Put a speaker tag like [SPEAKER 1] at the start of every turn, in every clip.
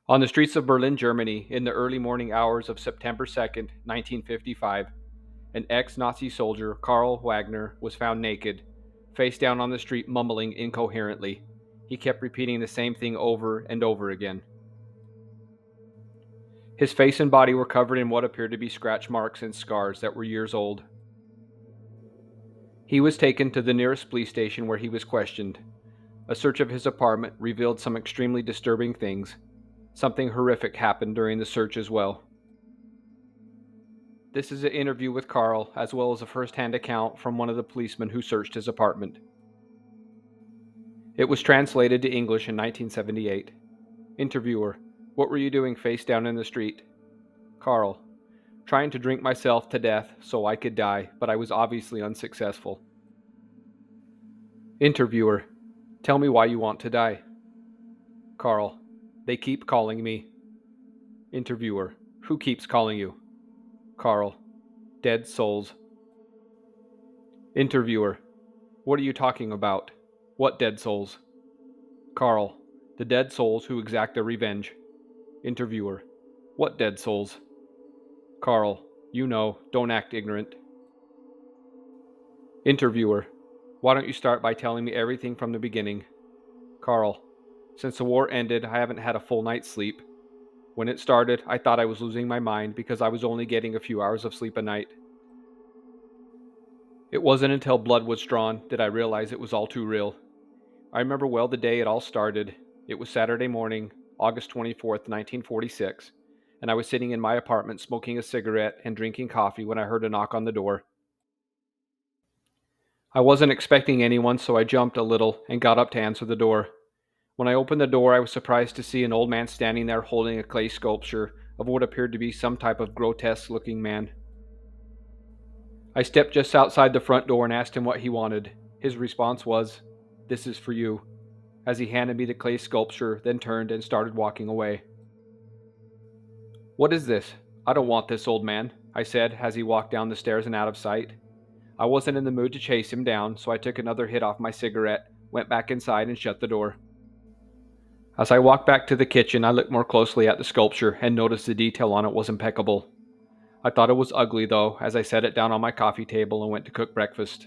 [SPEAKER 1] On the streets of Berlin, Germany, in the early morning hours of September 2nd, 1955, an ex-Nazi soldier, Karl Wagner, was found naked, face down on the street mumbling incoherently. He kept repeating the same thing over and over again. His face and body were covered in what appeared to be scratch marks and scars that were years old. He was taken to the nearest police station where he was questioned. A search of his apartment revealed some extremely disturbing things. Something horrific happened during the search as well. This is an interview with Carl, as well as a first-hand account from one of the policemen who searched his apartment. It was translated to English in 1978. Interviewer: What were you doing face down in the street? Carl: Trying to drink myself to death so I could die, but I was obviously unsuccessful. Interviewer: Tell me why you want to die. Carl: They keep calling me. Interviewer: Who keeps calling you? Carl: Dead souls. Interviewer: What are you talking about? What dead souls? Carl: The dead souls who exact their revenge. Interviewer: What dead souls? Carl: You know, don't act ignorant. Interviewer: Why don't you start by telling me everything from the beginning? Carl: Since the war ended, I haven't had a full night's sleep. When it started, I thought I was losing my mind because I was only getting a few hours of sleep a night. It wasn't until blood was drawn that I realized it was all too real. I remember well the day it all started. It was Saturday morning, August 24th, 1946, and I was sitting in my apartment smoking a cigarette and drinking coffee when I heard a knock on the door. I wasn't expecting anyone, so I jumped a little and got up to answer the door. When I opened the door, I was surprised to see an old man standing there holding a clay sculpture of what appeared to be some type of grotesque-looking man. I stepped just outside the front door and asked him what he wanted. His response was, "This is for you," as he handed me the clay sculpture, then turned and started walking away. "What is this? I don't want this, old man," I said as he walked down the stairs and out of sight. I wasn't in the mood to chase him down, so I took another hit off my cigarette, went back inside, and shut the door. As I walked back to the kitchen, I looked more closely at the sculpture and noticed the detail on it was impeccable. I thought it was ugly, though, as I set it down on my coffee table and went to cook breakfast.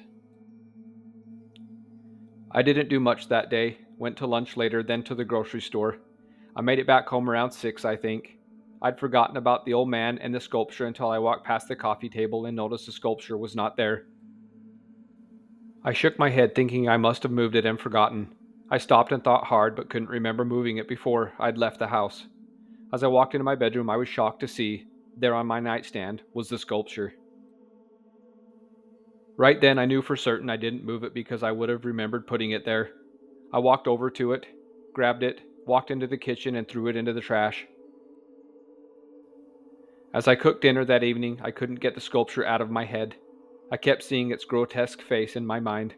[SPEAKER 1] I didn't do much that day, went to lunch later, then to the grocery store. I made it back home around 6, I think. I'd forgotten about the old man and the sculpture until I walked past the coffee table and noticed the sculpture was not there. I shook my head, thinking I must have moved it and forgotten. I stopped and thought hard, but couldn't remember moving it before I'd left the house. As I walked into my bedroom, I was shocked to see, there on my nightstand, was the sculpture. Right then, I knew for certain I didn't move it because I would have remembered putting it there. I walked over to it, grabbed it, walked into the kitchen, and threw it into the trash. As I cooked dinner that evening, I couldn't get the sculpture out of my head. I kept seeing its grotesque face in my mind.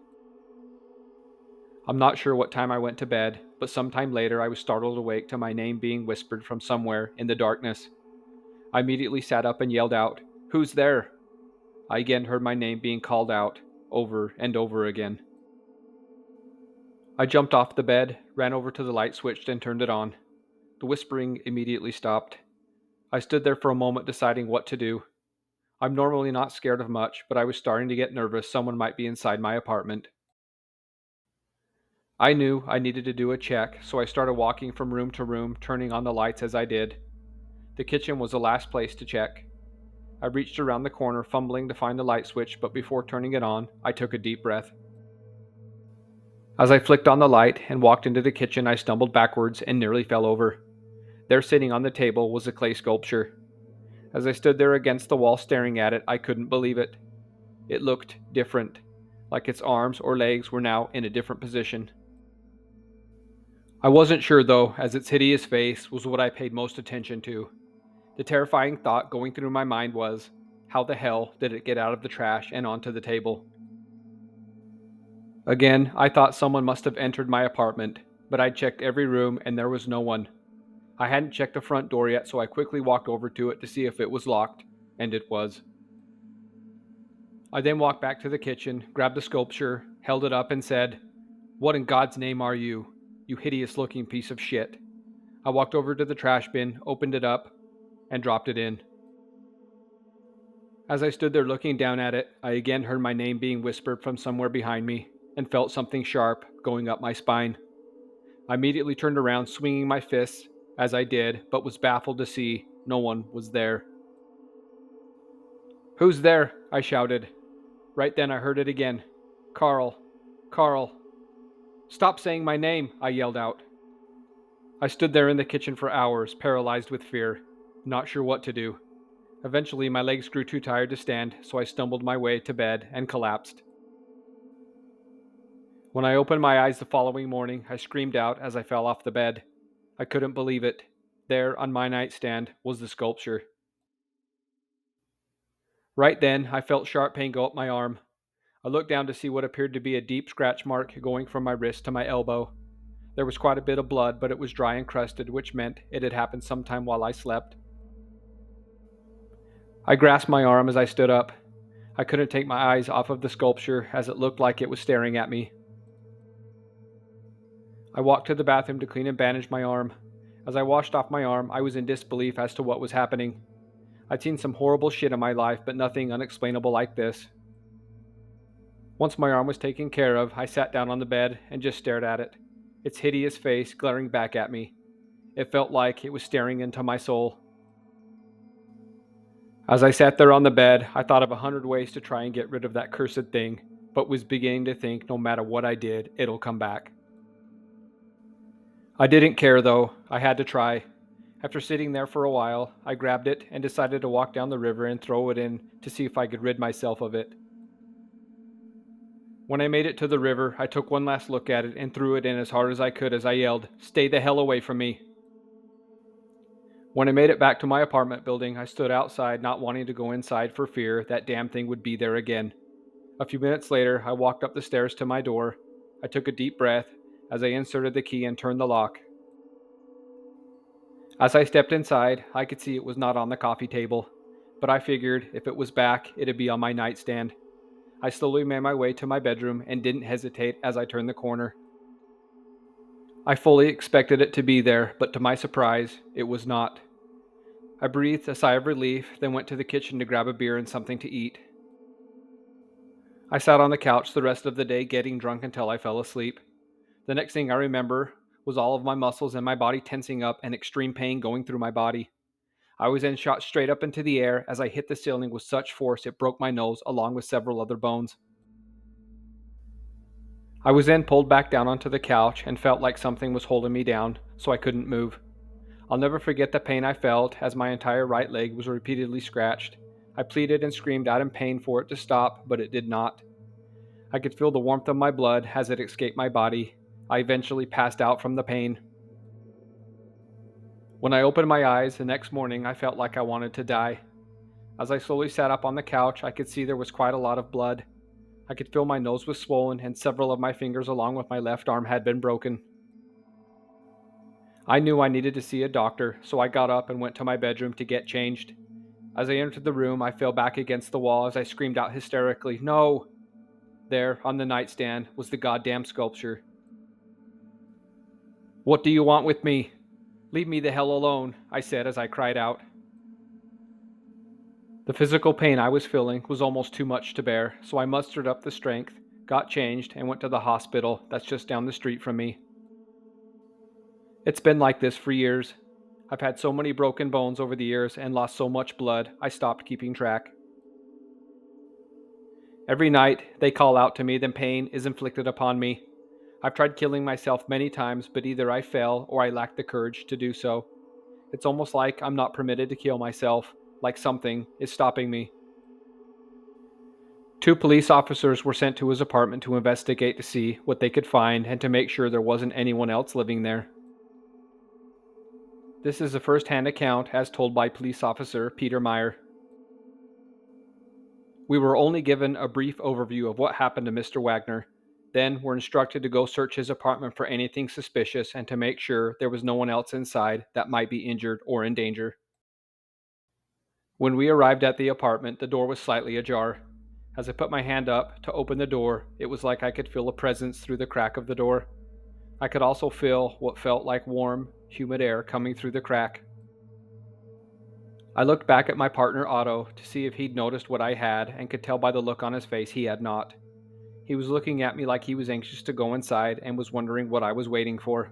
[SPEAKER 1] I'm not sure what time I went to bed, but sometime later I was startled awake to my name being whispered from somewhere in the darkness. I immediately sat up and yelled out, "Who's there?" I again heard my name being called out, over and over again. I jumped off the bed, ran over to the light switch, and turned it on. The whispering immediately stopped. I stood there for a moment deciding what to do. I'm normally not scared of much, but I was starting to get nervous someone might be inside my apartment. I knew I needed to do a check, so I started walking from room to room, turning on the lights as I did. The kitchen was the last place to check. I reached around the corner, fumbling to find the light switch, but before turning it on, I took a deep breath. As I flicked on the light and walked into the kitchen, I stumbled backwards and nearly fell over. There, sitting on the table, was a clay sculpture. As I stood there against the wall staring at it, I couldn't believe it. It looked different, like its arms or legs were now in a different position. I wasn't sure, though, as its hideous face was what I paid most attention to. The terrifying thought going through my mind was, how the hell did it get out of the trash and onto the table? Again, I thought someone must have entered my apartment, but I'd checked every room and there was no one. I hadn't checked the front door yet, so I quickly walked over to it to see if it was locked, and it was. I then walked back to the kitchen, grabbed the sculpture, held it up, and said, "What in God's name are you, you hideous looking piece of shit?" I walked over to the trash bin, opened it up, and dropped it in. As I stood there looking down at it, I again heard my name being whispered from somewhere behind me and felt something sharp going up my spine. I immediately turned around, swinging my fists as I did, but was baffled to see no one was there. "Who's there?" I shouted. Right then I heard it again. "Carl. Carl. Stop saying my name," I yelled out. I stood there in the kitchen for hours, paralyzed with fear, not sure what to do. Eventually, my legs grew too tired to stand, so I stumbled my way to bed and collapsed. When I opened my eyes the following morning, I screamed out as I fell off the bed. I couldn't believe it. There, on my nightstand, was the sculpture. Right then, I felt sharp pain go up my arm. I looked down to see what appeared to be a deep scratch mark going from my wrist to my elbow. There was quite a bit of blood, but it was dry and crusted, which meant it had happened sometime while I slept. I grasped my arm as I stood up. I couldn't take my eyes off of the sculpture as it looked like it was staring at me. I walked to the bathroom to clean and bandage my arm. As I washed off my arm, I was in disbelief as to what was happening. I'd seen some horrible shit in my life, but nothing unexplainable like this. Once my arm was taken care of, I sat down on the bed and just stared at it, its hideous face glaring back at me. It felt like it was staring into my soul. As I sat there on the bed, I thought of 100 ways to try and get rid of that cursed thing, but was beginning to think no matter what I did, it'll come back. I didn't care though, I had to try. After sitting there for a while, I grabbed it and decided to walk down the river and throw it in to see if I could rid myself of it. When I made it to the river, I took one last look at it and threw it in as hard as I could as I yelled, "Stay the hell away from me!" When I made it back to my apartment building, I stood outside not wanting to go inside for fear that damn thing would be there again. A few minutes later, I walked up the stairs to my door. I took a deep breath as I inserted the key and turned the lock. As I stepped inside, I could see it was not on the coffee table, but I figured if it was back, it'd be on my nightstand. I slowly made my way to my bedroom and didn't hesitate as I turned the corner. I fully expected it to be there, but to my surprise, it was not. I breathed a sigh of relief, then went to the kitchen to grab a beer and something to eat. I sat on the couch the rest of the day getting drunk until I fell asleep. The next thing I remember was all of my muscles and my body tensing up and extreme pain going through my body. I was then shot straight up into the air as I hit the ceiling with such force it broke my nose along with several other bones. I was then pulled back down onto the couch and felt like something was holding me down, so I couldn't move. I'll never forget the pain I felt as my entire right leg was repeatedly scratched. I pleaded and screamed out in pain for it to stop, but it did not. I could feel the warmth of my blood as it escaped my body. I eventually passed out from the pain. When I opened my eyes the next morning, I felt like I wanted to die. As I slowly sat up on the couch, I could see there was quite a lot of blood. I could feel my nose was swollen and several of my fingers along with my left arm had been broken. I knew I needed to see a doctor, so I got up and went to my bedroom to get changed. As I entered the room, I fell back against the wall as I screamed out hysterically, "No!" There, on the nightstand, was the goddamn sculpture. "What do you want with me? Leave me the hell alone," I said as I cried out. The physical pain I was feeling was almost too much to bear, so I mustered up the strength, got changed, and went to the hospital that's just down the street from me. It's been like this for years. I've had so many broken bones over the years and lost so much blood, I stopped keeping track. Every night, they call out to me, then pain is inflicted upon me. I've tried killing myself many times, but either I fail or I lack the courage to do so. It's almost like I'm not permitted to kill myself, like something is stopping me. 2 police officers were sent to his apartment to investigate to see what they could find and to make sure there wasn't anyone else living there. This is a first-hand account as told by police officer Peter Meyer. We were only given a brief overview of what happened to Mr. Wagner. Then were instructed to go search his apartment for anything suspicious and to make sure there was no one else inside that might be injured or in danger. When we arrived at the apartment, the door was slightly ajar. As I put my hand up to open the door, it was like I could feel a presence through the crack of the door. I could also feel what felt like warm, humid air coming through the crack. I looked back at my partner Otto to see if he'd noticed what I had, and could tell by the look on his face he had not. He was looking at me like he was anxious to go inside and was wondering what I was waiting for.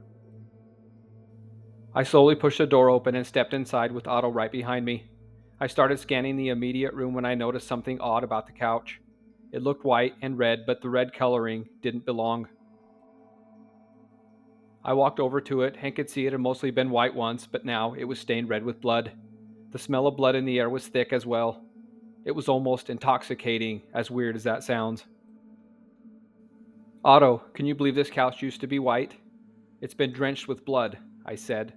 [SPEAKER 1] I slowly pushed the door open and stepped inside with Otto right behind me. I started scanning the immediate room when I noticed something odd about the couch. It looked white and red, but the red coloring didn't belong. I walked over to it and could see it had mostly been white once, but now it was stained red with blood. The smell of blood in the air was thick as well. It was almost intoxicating, as weird as that sounds. Otto, can you believe this couch used to be white? It's been drenched with blood, I said.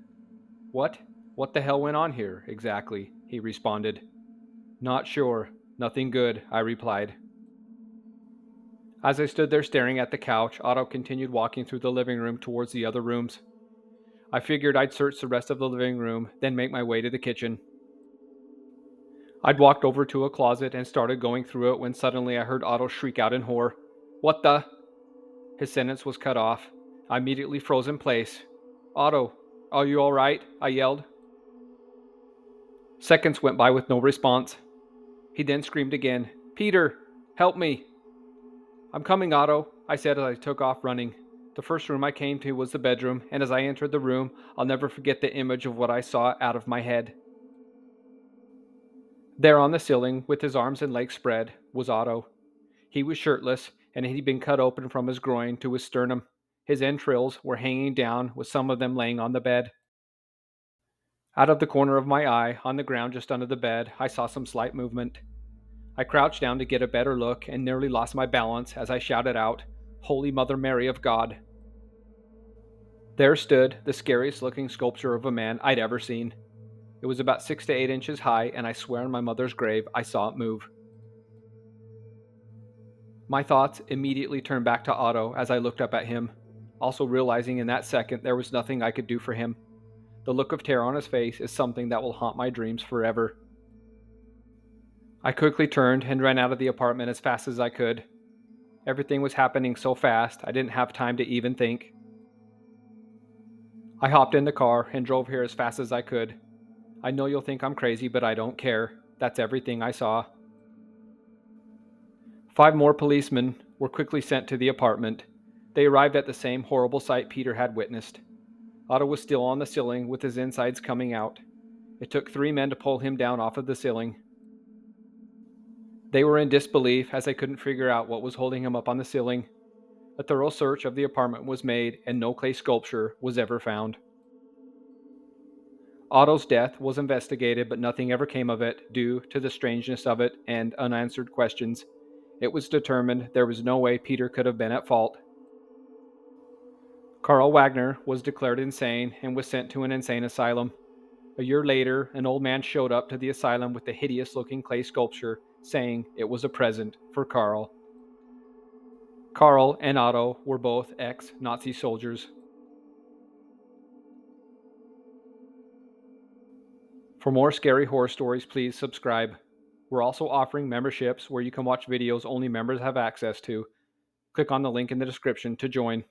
[SPEAKER 1] What? What the hell went on here, exactly? He responded. Not sure. Nothing good, I replied. As I stood there staring at the couch, Otto continued walking through the living room towards the other rooms. I figured I'd search the rest of the living room, then make my way to the kitchen. I'd walked over to a closet and started going through it when suddenly I heard Otto shriek out in horror. What the? His sentence was cut off. I immediately froze in place. Otto, are you all right? I yelled. Seconds went by with no response. He then screamed again. Peter, help me. I'm coming, Otto, I said as I took off running. The first room I came to was the bedroom, and as I entered the room, I'll never forget the image of what I saw out of my head. There on the ceiling, with his arms and legs spread, was Otto. He was shirtless, and he'd been cut open from his groin to his sternum. His entrails were hanging down, with some of them laying on the bed. Out of the corner of my eye, on the ground just under the bed, I saw some slight movement. I crouched down to get a better look and nearly lost my balance as I shouted out, Holy Mother Mary of God. There stood the scariest looking sculpture of a man I'd ever seen. It was about 6 to 8 inches high, and I swear on my mother's grave I saw it move. My thoughts immediately turned back to Otto as I looked up at him, also realizing in that second there was nothing I could do for him. The look of terror on his face is something that will haunt my dreams forever. I quickly turned and ran out of the apartment as fast as I could. Everything was happening so fast I didn't have time to even think. I hopped in the car and drove here as fast as I could. I know you'll think I'm crazy, but I don't care. That's everything I saw. 5 more policemen were quickly sent to the apartment. They arrived at the same horrible sight Peter had witnessed. Otto was still on the ceiling with his insides coming out. It took 3 men to pull him down off of the ceiling. They were in disbelief as they couldn't figure out what was holding him up on the ceiling. A thorough search of the apartment was made and no clay sculpture was ever found. Otto's death was investigated, but nothing ever came of it due to the strangeness of it and unanswered questions. It was determined there was no way Peter could have been at fault. Carl Wagner was declared insane and was sent to an insane asylum. A year later, an old man showed up to the asylum with a hideous-looking clay sculpture, saying it was a present for Carl. Carl and Otto were both ex-Nazi soldiers. For more scary horror stories, please subscribe. We're also offering memberships where you can watch videos only members have access to. Click on the link in the description to join.